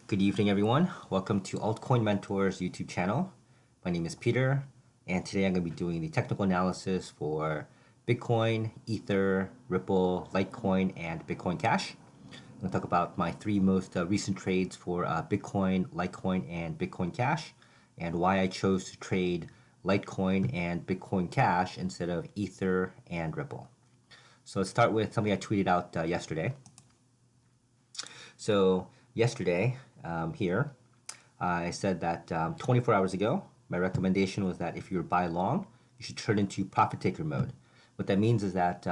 Good evening, everyone. Welcome to Altcoin Mentors YouTube channel. My name is Peter, and today I'm going to be doing the technical analysis for Bitcoin, Ether, Ripple, Litecoin, and Bitcoin Cash. I'm going to talk about my three most recent trades for Bitcoin, Litecoin, and Bitcoin Cash, and why I chose to trade Litecoin and Bitcoin Cash instead of Ether and Ripple. So let's start with something I tweeted out yesterday. So yesterday here, I said that 24 hours ago, my recommendation was that if you're buy long, you should turn into profit taker mode. What that means is that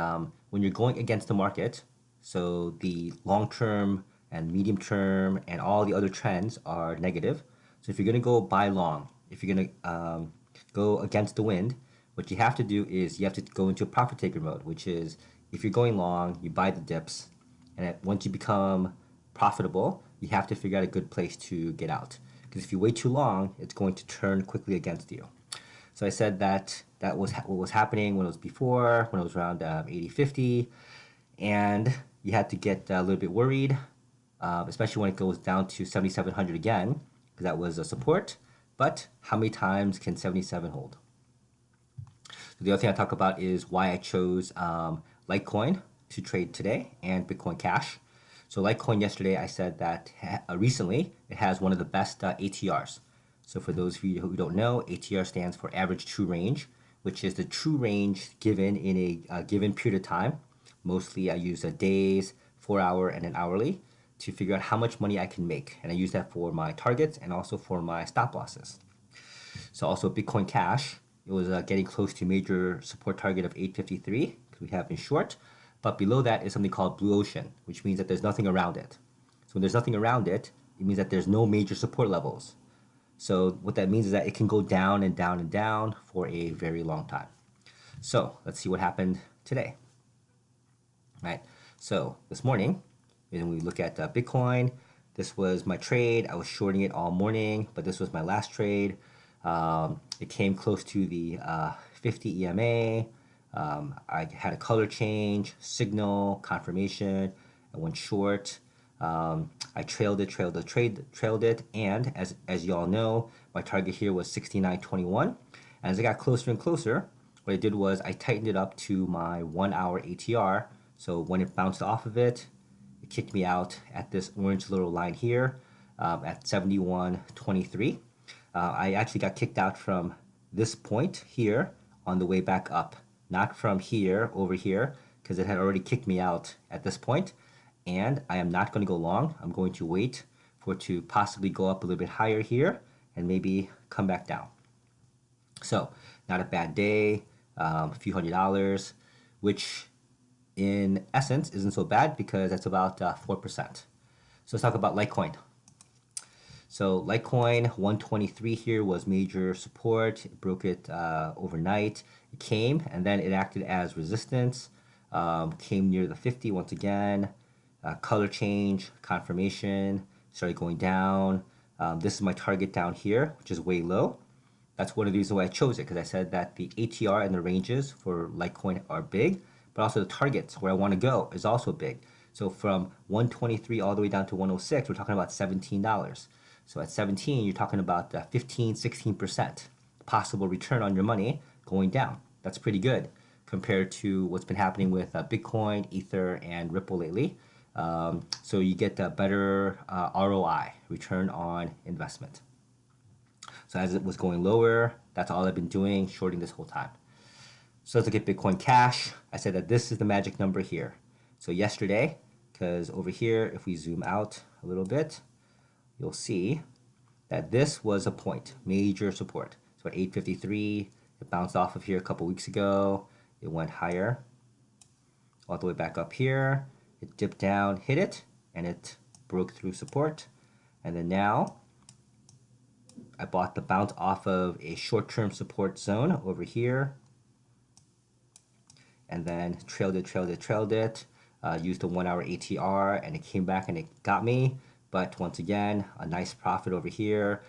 when you're going against the market, so the long term and medium term and all the other trends are negative. So if you're going to go buy long, if you're going to go against the wind, what you have to do is you have to go into a profit taker mode, which is if you're going long, you buy the dips, and once you become profitable, you have to figure out a good place to get out. Because if you wait too long, it's going to turn quickly against you. So I said that that was what was happening when it was before, when it was around 80.50, and you had to get a little bit worried, especially when it goes down to 7,700 again, because that was a support. But how many times can 77 hold? So the other thing I talk about is why I chose Litecoin to trade today and Bitcoin Cash. So Litecoin yesterday, I said that recently it has one of the best ATRs. So for those of you who don't know, ATR stands for average true range, which is the true range given in a given period of time. Mostly I use a days, 4-hour, and an hourly to figure out how much money I can make. And I use that for my targets and also for my stop losses. So also Bitcoin Cash, it was getting close to major support target of 853 because we have been short. But below that is something called blue ocean, which means that there's nothing around it. So when there's nothing around it, it means that there's no major support levels. So what that means is that it can go down and down and down for a very long time. So let's see what happened today. All right. So this morning, when we look at Bitcoin, this was my trade. I was shorting it all morning, but this was my last trade. It came close to the 50 EMA. I had a color change, signal, confirmation. I went short. I trailed it, and as you all know, my target here was 69.21. And as I got closer and closer, what I did was I tightened it up to my 1-hour ATR. So when it bounced off of it, it kicked me out at this orange little line here at 71.23. I actually got kicked out from this point here on the way back up. Not from here over here, because it had already kicked me out at this point. And I am not going to go long. I'm going to wait for it to possibly go up a little bit higher here and maybe come back down. So not a bad day, a few $100s, which in essence isn't so bad because that's about 4%. So let's talk about Litecoin. So Litecoin 123 here was major support. It broke it overnight. It came and then it acted as resistance. Came near the 50 once again. Color change, confirmation, started going down. This is my target down here, which is way low. That's one of the reasons why I chose it, because I said that the ATR and the ranges for Litecoin are big, but also the targets where I want to go is also big. So from 123 all the way down to 106, we're talking about $17. So at 17, you're talking about 15, 16% possible return on your money going down. That's pretty good compared to what's been happening with Bitcoin, Ether, and Ripple lately. So you get a better ROI, return on investment. So as it was going lower, that's all I've been doing, shorting this whole time. So let's look at Bitcoin Cash. I said that this is the magic number here. So yesterday, because over here, if we zoom out a little bit, you'll see that this was a point, major support. So at 853, it bounced off of here a couple weeks ago. It went higher, all the way back up here. It dipped down, hit it, and it broke through support. And then now, I bought the bounce off of a short-term support zone over here. And then trailed it. Used the 1-hour ATR, and it came back and it got me. But once again, a nice profit over here.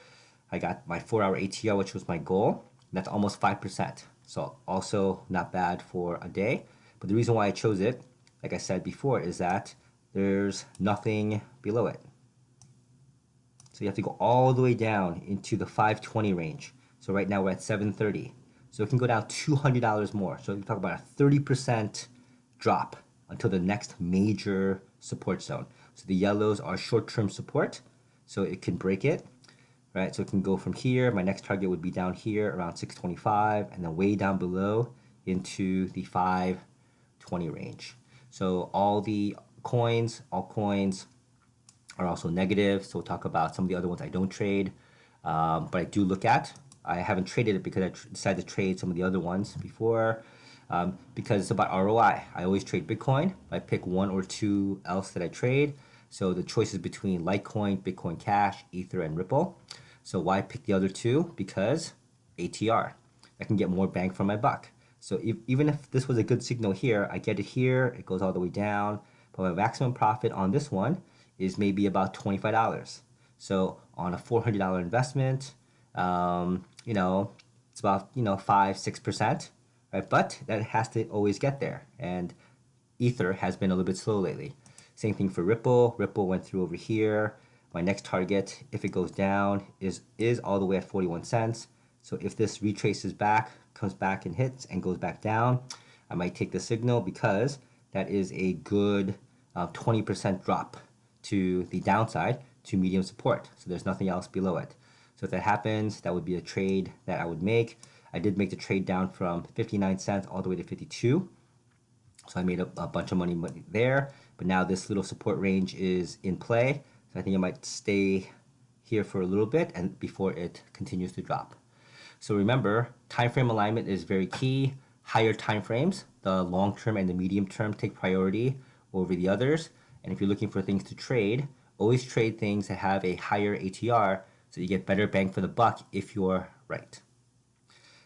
I got my 4-hour ATR, which was my goal. That's almost 5%. So also not bad for a day. But the reason why I chose it, like I said before, is that there's nothing below it. So you have to go all the way down into the 520 range. So right now we're at 730. So it can go down $200 more. So you talk about a 30% drop until the next major support zone. So the yellows are short-term support, so it can break it, right? So it can go from here. My next target would be down here around 625, and then way down below into the 520 range. So all altcoins are also negative. So we'll talk about some of the other ones I don't trade, but I do look at. I haven't traded it because I decided to trade some of the other ones before, because it's about ROI. I always trade Bitcoin. I pick one or two else that I trade. So the choice is between Litecoin, Bitcoin Cash, Ether, and Ripple. So why pick the other two? Because ATR. I can get more bang for my buck. So even if this was a good signal here, I get it here, it goes all the way down, but my maximum profit on this one is maybe about $25. So on a $400 investment, it's about 5-6%, right? But that has to always get there, and Ether has been a little bit slow lately. Same thing for Ripple. Ripple went through over here. My next target, if it goes down, is all the way at 41 cents. So if this retraces back, comes back and hits and goes back down, I might take the signal because that is a good 20% drop to the downside to medium support. So there's nothing else below it. So if that happens, that would be a trade that I would make. I did make the trade down from 59 cents all the way to 52. So I made a bunch of money there. But now this little support range is in play. So I think I might stay here for a little bit and before it continues to drop. So remember, time frame alignment is very key. Higher time frames, the long term and the medium term, take priority over the others. And if you're looking for things to trade, always trade things that have a higher ATR so you get better bang for the buck if you're right.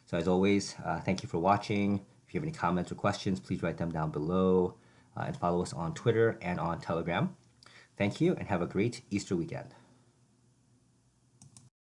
So as always, thank you for watching. If you have any comments or questions, please write them down below, and follow us on Twitter and on Telegram. Thank you and have a great Easter weekend.